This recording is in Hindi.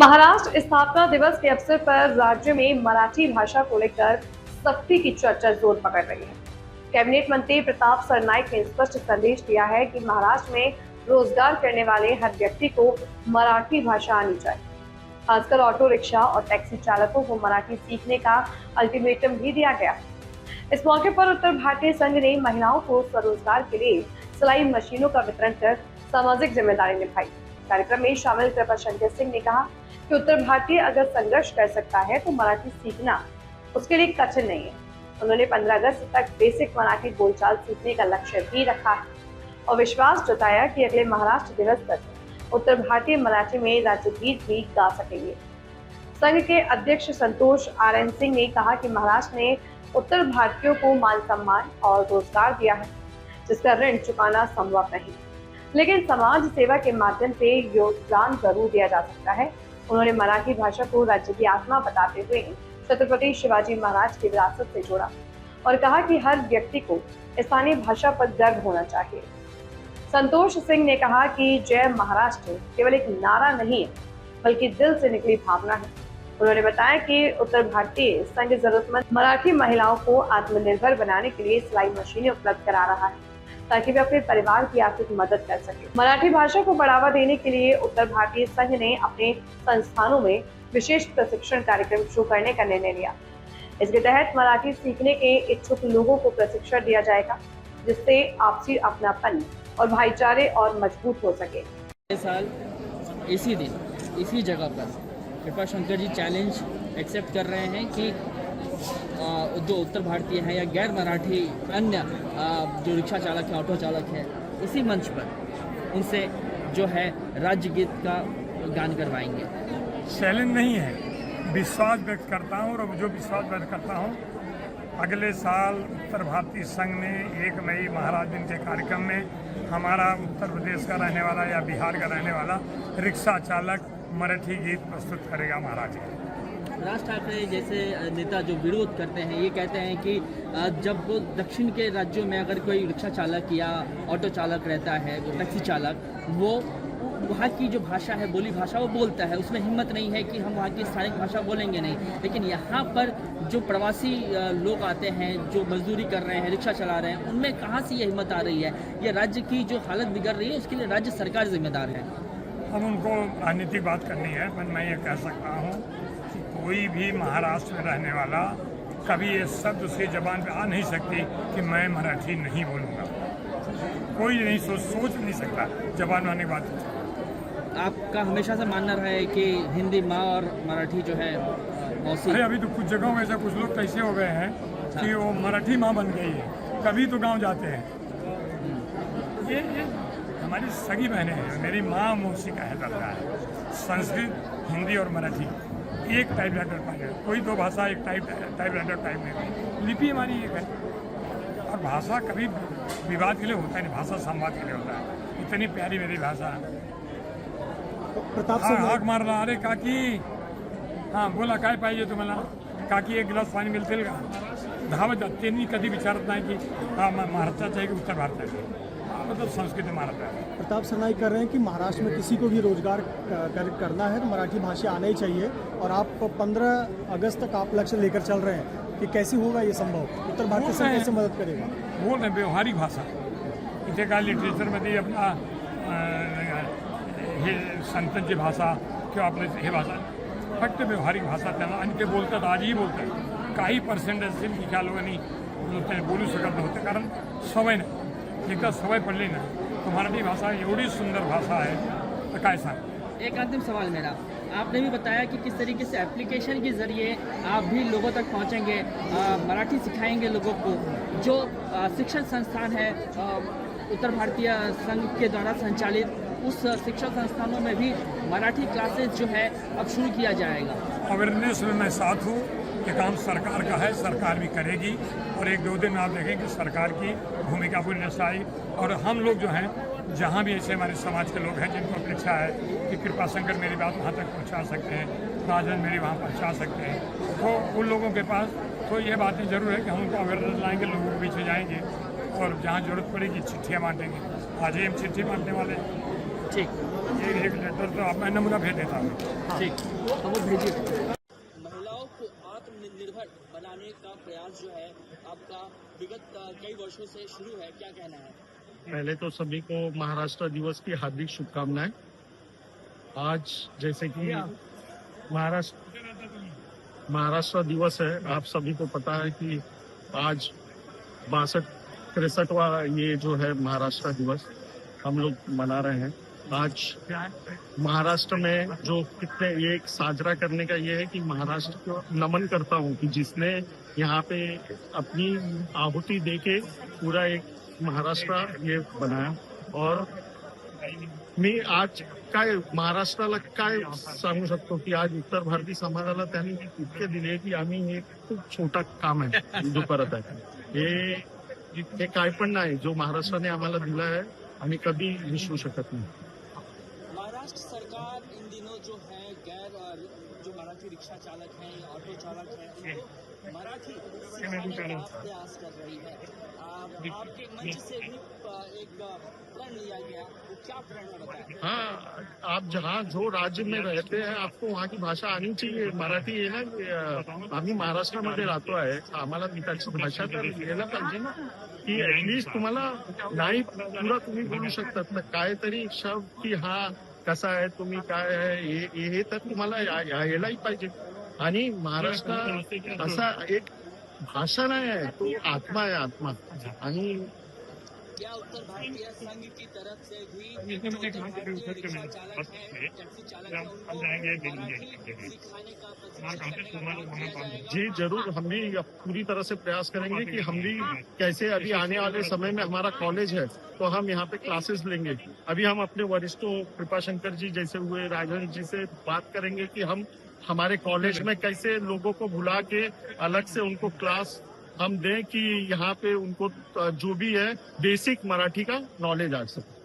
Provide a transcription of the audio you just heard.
महाराष्ट्र स्थापना दिवस के अवसर पर राज्य में मराठी भाषा को लेकर सख्ती की चर्चा जोर पकड़ रही है। कैबिनेट मंत्री प्रताप सरनाईक ने स्पष्ट संदेश दिया है कि महाराष्ट्र में रोजगार करने वाले हर व्यक्ति को मराठी भाषा आनी चाहिए। खासकर ऑटो रिक्शा और टैक्सी चालकों को मराठी सीखने का अल्टीमेटम भी दिया गया। इस मौके पर उत्तर भारतीय संघ ने महिलाओं को स्वरोजगार के लिए सिलाई मशीनों का वितरण कर सामाजिक जिम्मेदारी निभाई। कार्यक्रम में शामिल कृपा शंकर सिंह ने कहा कि उत्तर भारतीय अगर संघर्ष कर सकता है तो मराठी सीखना उसके लिए कठिन नहीं है। उन्होंने 15 अगस्त तक बेसिक मराठी बोलचाल सीखने का लक्ष्य भी रखा है और विश्वास जताया कि अगले महाराष्ट्र दिवस तक उत्तर भारतीय मराठी में राज्यगीत भी गा सकेंगे। संघ के अध्यक्ष संतोष आर.एन. सिंह ने कहा कि महाराष्ट्र ने उत्तर भारतीयों को मान सम्मान और रोजगार दिया है, जिसका ऋण चुकाना संभव नहीं, लेकिन समाज सेवा के माध्यम से योगदान जरूर दिया जा सकता है। उन्होंने मराठी भाषा को राज्य की आत्मा बताते हुए छत्रपति शिवाजी महाराज की विरासत से जोड़ा और कहा कि हर व्यक्ति को स्थानीय भाषा पर गर्व होना चाहिए। संतोष सिंह ने कहा कि जय महाराष्ट्र केवल एक नारा नहीं है, बल्कि दिल से निकली भावना है। उन्होंने बताया कि उत्तर भारतीय संघ जरूरतमंद मराठी महिलाओं को आत्मनिर्भर बनाने के लिए सिलाई मशीनें उपलब्ध करा रहा है, ताकि वे अपने परिवार की आर्थिक मदद कर सके। मराठी भाषा को बढ़ावा देने के लिए उत्तर भारतीय संघ ने अपने संस्थानों में विशेष प्रशिक्षण कार्यक्रम शुरू करने का निर्णय लिया। इसके तहत मराठी सीखने के इच्छुक लोगों को प्रशिक्षण दिया जाएगा, जिससे आपसी अपनापन और भाईचारे और मजबूत हो सके। इस साल इसी दिन इसी जगह पर कृपा शंकर जी चैलेंज एक्सेप्ट कर रहे हैं कि जो उत्तर भारतीय हैं या गैर मराठी अन्य जो रिक्शा चालक है, ऑटो चालक है, इसी मंच पर उनसे जो है राज्य गीत का गान करवाएंगे। चैलेंज नहीं है, विश्वास व्यक्त करता हूँ और जो विश्वास व्यक्त करता हूँ, अगले साल उत्तर भारतीय संघ में 1 मई महाराज दिन के कार्यक्रम में हमारा उत्तर प्रदेश का रहने वाला या बिहार का रहने वाला रिक्शा चालक मराठी गीत प्रस्तुत करेगा महाराज। राज ठाकरे जैसे नेता जो विरोध करते हैं, ये कहते हैं कि जब वो दक्षिण के राज्यों में अगर कोई रिक्शा चालक या ऑटो चालक रहता है, टैक्सी चालक, वो वहाँ की जो भाषा है, बोली भाषा वो बोलता है, उसमें हिम्मत नहीं है कि हम वहाँ की स्थानिक भाषा बोलेंगे नहीं। लेकिन यहाँ पर जो प्रवासी लोग आते हैं, जो मजदूरी कर रहे हैं, रिक्शा चला रहे हैं, उनमें कहाँ से ये हिम्मत आ रही है? ये राज्य की जो हालत बिगड़ रही है, उसके लिए राज्य सरकार जिम्मेदार है। अब उनको राजनीतिक बात करनी है, पर मैं ये कह सकता हूँ कि कोई भी महाराष्ट्र में रहने वाला कभी ये शब्द उसकी जबान पे आ नहीं सकती कि मैं मराठी नहीं बोलूँगा। कोई नहीं सोच नहीं सकता जबान आने की बात। आपका हमेशा से मानना रहा है कि हिंदी माँ और मराठी जो है मौसी। अरे अभी तो कुछ जगहों में ऐसे कुछ लोग कैसे हो गए हैं कि वो मराठी माँ बन गई है, कभी तो गांव जाते हैं। ये हमारी सगी बहनें हैं, मेरी माँ मौसी का है दर्जा है। संस्कृत, हिंदी और मराठी एक टाइप राइटर पर है, कोई दो भाषा एक टाइप राइटर टाइप में। लिपि हमारी एक है और भाषा कभी विवाद के लिए होता है नहीं, भाषा संवाद के लिए होता है। इतनी प्यारी मेरी भाषा। हाक मारला, अरे काकी, हां बोला काय पाहिजे तुम्हाला? काकी एक गिलास पाणी मिळतील का? धावत जात, त्यांनी कधी विचारत नाही की हा महाराष्ट्राचा आहे की उत्तर भारताचा, मतलब संस्कृत महाराष्ट्र है। प्रताप सरनाईक कर रहे हैं कि महाराष्ट्र में किसी को भी रोजगार करना है तो मराठी भाषा आना ही चाहिए, और आप 15 अगस्त तक आप लक्ष्य लेकर चल रहे हैं कि कैसे होगा ये संभव? उत्तर भारतीय संघ कैसे मदद करेगा? बोल रहे व्यवहारिक भाषा, इथे काय लिटरेचरमध्ये आपला हे संतांची भाषा किंवा आपलं हे भाषा फक्त व्यवहारिक भाषा त्यांना, आणि ते बोलतात, आजही बोलतात। काही पर्सेंटेज असेल की त्या लोकांनी ते बोलू शकत नव्हते, कारण सवय नाही। एकदा सवय पडली ना तो मराठी भाषा एवढी सुंदर भाषा है, तो काय सांग। एक अंतिम सवाल मेरा, आपने भी बताया कि किस तरीके से एप्लीकेशन के जरिए आप भी लोगों तक पहुंचेंगे, मराठी सिखाएंगे लोगों को। जो शिक्षण संस्थान है उत्तर भारतीय संघ के द्वारा संचालित, उस शिक्षण संस्थानों में भी मराठी क्लासेस जो है अब शुरू किया जाएगा। अवेयरनेस में मैं साथ हूँ, ये काम सरकार का है, सरकार भी करेगी और 1-2 दिन में आप देखेंगे कि सरकार की भूमिका पूरी नजर आई। और हम लोग जो हैं, जहाँ भी ऐसे हमारे समाज के लोग हैं जिनको अपेक्षा है कि कृपा शंकर मेरी बात वहाँ तक पहुँचा सकते हैं, राजन मेरी वहाँ पहुँचा सकते हैं, तो उन लोगों के पास तो ये बातें ज़रूर है कि हम उनको अवेयरनेस लाएंगे, लोगों के पीछे जाएंगे और जहाँ ज़रूरत पड़ेगी चिट्ठियाँ बांटेंगे। आज ही हम चिट्ठी बांटने वाले। ठीक एक लेटर तो आप मैं नमूना भेज देता हूँ। ठीक, तो वो भेजिए। महिलाओं को आत्मनिर्भर बनाने का प्रयास जो है आपका विगत कई वर्षों से शुरू है, क्या कहना है? पहले तो सभी को महाराष्ट्र दिवस की हार्दिक शुभकामनाएं। आज जैसे कि महाराष्ट्र दिवस है, आप सभी को पता है कि आज 63वां ये जो है महाराष्ट्र दिवस हम लोग मना रहे हैं। आज महाराष्ट्र में जो कितने ये एक साजरा करने का ये है कि महाराष्ट्र को नमन करता हूँ कि जिसने यहाँ पे अपनी आहुति देके पूरा एक महाराष्ट्र ये बनाया। और मी आज काय महाराष्ट्राला काय सांगू शकतो की आज उत्तर भारतीय समाजाला त्यांनी इतके दिले की आम्ही हे खूप छोटा काम आहे जो करत आहे हे काय पण नाही जो महाराष्ट्राने आम्हाला दिला है आम्ही कभी विसरू शकत नाही। महाराष्ट्र सरकार इन दिनों जो है जो मराठी रिक्शा चालक हैं या ऑटो चालक हैं उनको मराठी सिखाने का प्रयास कर रही है। आपके मंच से भी एक प्रण लिया गया, वो क्या प्रण है बताएं? हाँ, आप जहाँ जो राज्य में रहते हैं आपको वहाँ की भाषा आनी चाहिए। मराठी आहे ना, आम्ही महाराष्ट्रामध्ये राहतो आहे, आम्हाला त्याची भाषा तर यायला पाहिजे ना की ऍटलिस्ट तुम्हाला नाही पुरा तुम्ही बोलू शकतात ना काहीतरी शब्द की हा कसा आहे तुम्ही काय आहे हे तर तुम्हाला यायलाही पाहिजे। आणि महाराष्ट्र असा एक भाषा नाही आहे, तो आत्मा आहे आत्मा। आणि क्या उत्तर भारतीय संघ की तरफ से भी जो उत्तर भारतीय रिक्शा चालक है, टैक्सी चालक है, उनको मराठी सिखाने का प्रशिक्षण करने का जी जरूर, हम भी पूरी तरह से प्रयास करेंगे कि हम भी कैसे अभी आने वाले समय में हमारा कॉलेज है तो हम यहाँ पे क्लासेस लेंगे। अभी हम अपने वरिष्ठों कृपाशंकर जी जैसे हुए राजन जी से बात करेंगे कि हम हमारे कॉलेज में कैसे लोगों को बुला के अलग से उनको क्लास हम दें कि यहाँ पे उनको जो भी है बेसिक मराठी का नॉलेज आ सके।